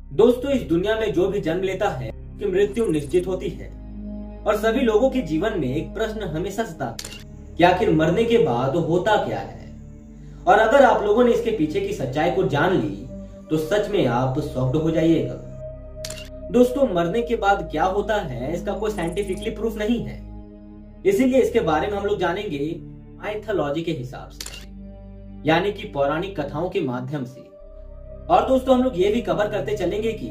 दोस्तों, इस दुनिया में जो भी जन्म लेता है कि मृत्यु निश्चित होती है और सभी लोगों के जीवन में एक प्रश्न हमेशा सताता है कि आखिर मरने के बाद होता क्या है। और अगर आप लोगों ने इसके पीछे की सच्चाई को जान ली तो सच में आप शॉक्ड हो जाइएगा। दोस्तों, मरने के बाद क्या होता है इसका कोई साइंटिफिकली प्रूफ नहीं है, इसीलिए इसके बारे में हम लोग जानेंगे माइथोलॉजी के हिसाब से, यानी कि पौराणिक कथाओं के माध्यम से। और दोस्तों, हम लोग ये भी कवर करते चलेंगे कि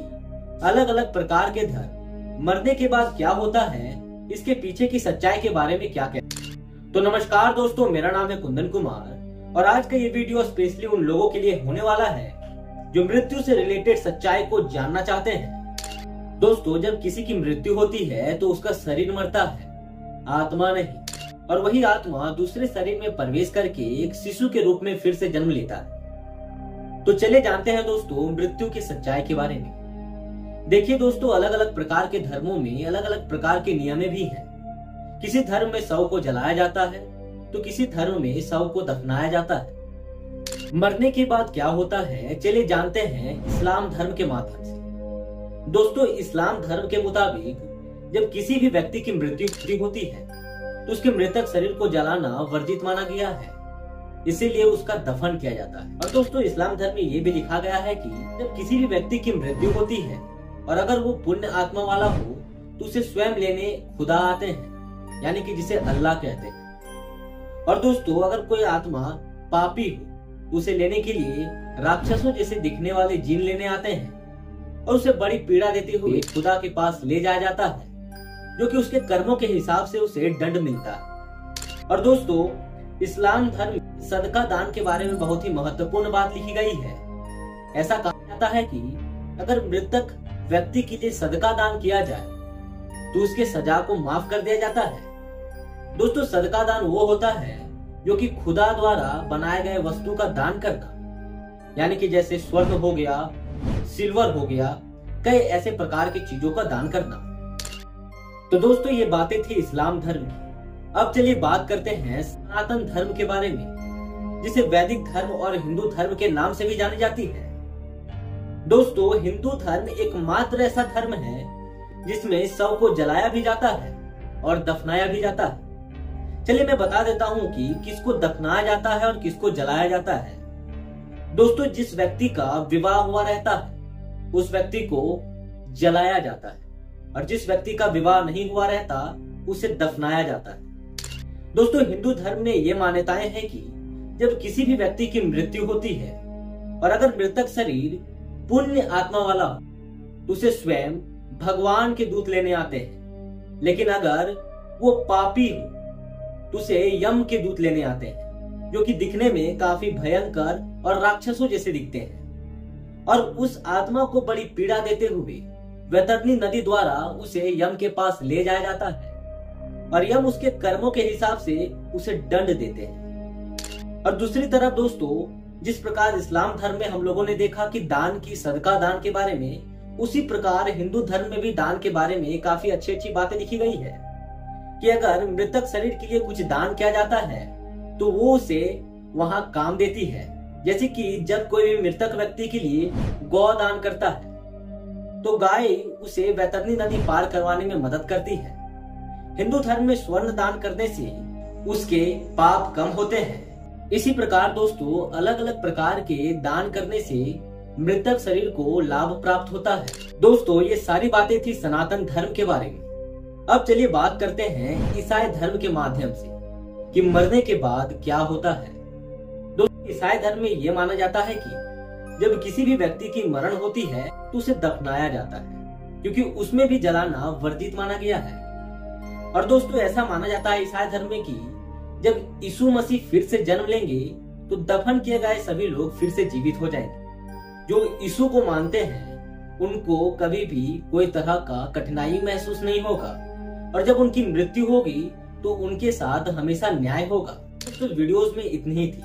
अलग अलग प्रकार के धर्म मरने के बाद क्या होता है, इसके पीछे की सच्चाई के बारे में क्या कहते हैं। तो नमस्कार दोस्तों, मेरा नाम है कुंदन कुमार और आज का ये वीडियो स्पेशली उन लोगों के लिए होने वाला है जो मृत्यु से रिलेटेड सच्चाई को जानना चाहते हैं। दोस्तों, जब किसी की मृत्यु होती है तो उसका शरीर मरता है, आत्मा नहीं, और वही आत्मा दूसरे शरीर में प्रवेश करके एक शिशु के रूप में फिर से जन्म लेता है। तो चले जानते हैं दोस्तों मृत्यु की सच्चाई के बारे में। देखिए दोस्तों, अलग अलग प्रकार के धर्मों में अलग अलग प्रकार के नियम भी हैं। किसी धर्म में शव को जलाया जाता है तो किसी धर्म में शव को दफनाया जाता है। मरने के बाद क्या होता है चलिए जानते हैं इस्लाम धर्म के माध्यम से। दोस्तों, इस्लाम धर्म के मुताबिक जब किसी भी व्यक्ति की मृत्यु होती है तो उसके मृतक शरीर को जलाना वर्जित माना गया है, इसीलिए उसका दफन किया जाता है। और दोस्तों, इस्लाम धर्म में ये भी लिखा गया है कि जब किसी भी व्यक्ति की मृत्यु होती है और अगर वो पुण्य आत्मा वाला हो तो उसे स्वयं लेने खुदा आते हैं, यानी कि जिसे अल्लाह कहते हैं। और दोस्तों, अगर कोई आत्मा पापी हो तो उसे लेने के लिए राक्षसों जैसे दिखने वाले जीन लेने आते हैं और उसे बड़ी पीड़ा देते हुए खुदा के पास ले जाया जाता है, जो कि उसके कर्मों के हिसाब से उसे दंड मिलता है। और दोस्तों, इस्लाम धर्म सदका दान के बारे में बहुत ही महत्वपूर्ण बात लिखी गई है। ऐसा कहा जाता है कि अगर मृतक व्यक्ति के लिए सदका दान किया जाए तो उसके सजा को माफ कर दिया जाता है। दोस्तों, सदका दान वो होता है जो कि खुदा द्वारा बनाए गए वस्तु का दान करना, यानी कि जैसे स्वर्ण हो गया, सिल्वर हो गया, कई ऐसे प्रकार की चीजों का दान करना। तो दोस्तों, ये बातें थी इस्लाम धर्म की। अब चलिए बात करते हैं सनातन धर्म के बारे में, जिसे वैदिक धर्म और हिंदू धर्म के नाम से भी जानी जाती है। दोस्तों, हिंदू धर्म एकमात्र ऐसा धर्म है जिसमें शव को जलाया भी जाता है और दफनाया भी जाता है। चलिए मैं बता देता हूँ कि किसको दफनाया जाता है और किसको जलाया जाता है। दोस्तों, जिस व्यक्ति का विवाह हुआ रहता है उस व्यक्ति को जलाया जाता है और जिस व्यक्ति का विवाह नहीं हुआ रहता उसे दफनाया जाता है। दोस्तों, हिंदू धर्म में ये मान्यताएं हैं कि जब किसी भी व्यक्ति की मृत्यु होती है और अगर मृतक शरीर पुण्य आत्मा वाला हो तो उसे स्वयं भगवान के दूत लेने आते हैं, लेकिन अगर वो पापी हो तो उसे यम के दूत लेने आते हैं, जो कि दिखने में काफी भयंकर और राक्षसों जैसे दिखते हैं। और उस आत्मा को बड़ी पीड़ा देते हुए वैतरणी नदी द्वारा उसे यम के पास ले जाया जाता है और यम उसके कर्मों के हिसाब से उसे दंड देते हैं। और दूसरी तरफ दोस्तों, जिस प्रकार इस्लाम धर्म में हम लोगों ने देखा कि दान की, सदका दान के बारे में, उसी प्रकार हिंदू धर्म में भी दान के बारे में काफी अच्छी अच्छी बातें लिखी गई है कि अगर मृतक शरीर के लिए कुछ दान किया जाता है तो वो उसे वहां काम देती है। जैसे कि जब कोई भी मृतक व्यक्ति के लिए गौ दान करता है तो गाय उसे वैतरणी नदी पार करवाने में मदद करती है। हिंदू धर्म में स्वर्ण दान करने से उसके पाप कम होते हैं। इसी प्रकार दोस्तों, अलग अलग प्रकार के दान करने से मृतक शरीर को लाभ प्राप्त होता है। दोस्तों, ये सारी बातें थी सनातन धर्म के बारे में। अब चलिए बात करते हैं ईसाई धर्म के माध्यम से कि मरने के बाद क्या होता है। दोस्तों, ईसाई धर्म में यह माना जाता है कि जब किसी भी व्यक्ति की मरण होती है तो उसे दफनाया जाता है, क्योंकि उसमें भी जलाना वर्जित माना गया है। और दोस्तों, ऐसा माना जाता है ईसाई धर्म में कि जब यीशु मसीह फिर से जन्म लेंगे तो दफन किए गए सभी लोग फिर से जीवित हो जाएंगे। जो यीशु को मानते हैं उनको कभी भी कोई तरह का कठिनाई महसूस नहीं होगा और जब उनकी मृत्यु होगी तो उनके साथ हमेशा न्याय होगा। तो वीडियोस में इतनी ही थी।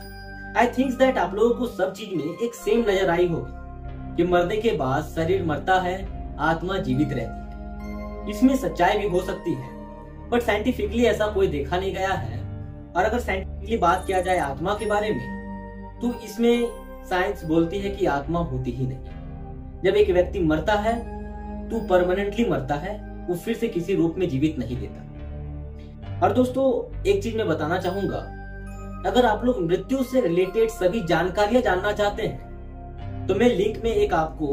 आई थिंक दैट आप लोगों को सब चीज में एक सेम नजर आई होगी कि मरने के बाद शरीर मरता है, आत्मा जीवित रहती है। इसमें सच्चाई भी हो सकती है, बट साइंटिफिकली ऐसा कोई देखा नहीं गया है। और अगर साइंटिफिकली बात किया जाए आत्मा के बारे में तो इसमें साइंस बोलती है कि आत्मा होती ही नहीं, जब एक व्यक्ति मरता है तो परमानेंटली मरता है, वो फिर से किसी रूप में जीवित नहीं लेता। और दोस्तों एक चीज मैं बताना चाहूंगा, अगर आप लोग मृत्यु से रिलेटेड सभी जानकारियां जानना चाहते हैं तो मैं लिंक में एक आपको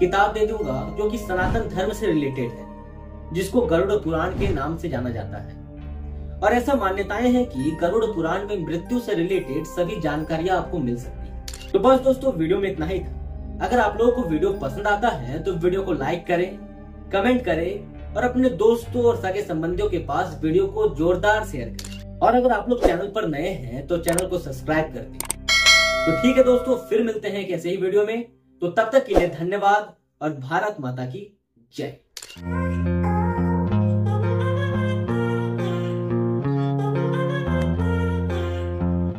किताब दे दूंगा जो कि सनातन धर्म से रिलेटेड है, जिसको गरुड़ पुराण के नाम से जाना जाता है। और ऐसा मान्यताएं हैं कि गरुड़ पुराण में मृत्यु से रिलेटेड सभी जानकारियां आपको मिल सकती है। तो बस दोस्तों वीडियो में इतना ही था। अगर आप लोगों को वीडियो पसंद आता है तो वीडियो को लाइक करें, कमेंट करें और अपने दोस्तों और सगे संबंधियों के पास वीडियो को जोरदार शेयर करें। और अगर आप लोग चैनल पर नए हैं तो चैनल को सब्सक्राइब कर दें। तो ठीक है दोस्तों, फिर मिलते हैं एक ऐसे ही वीडियो में। तो तब तक के लिए धन्यवाद और भारत माता की जय।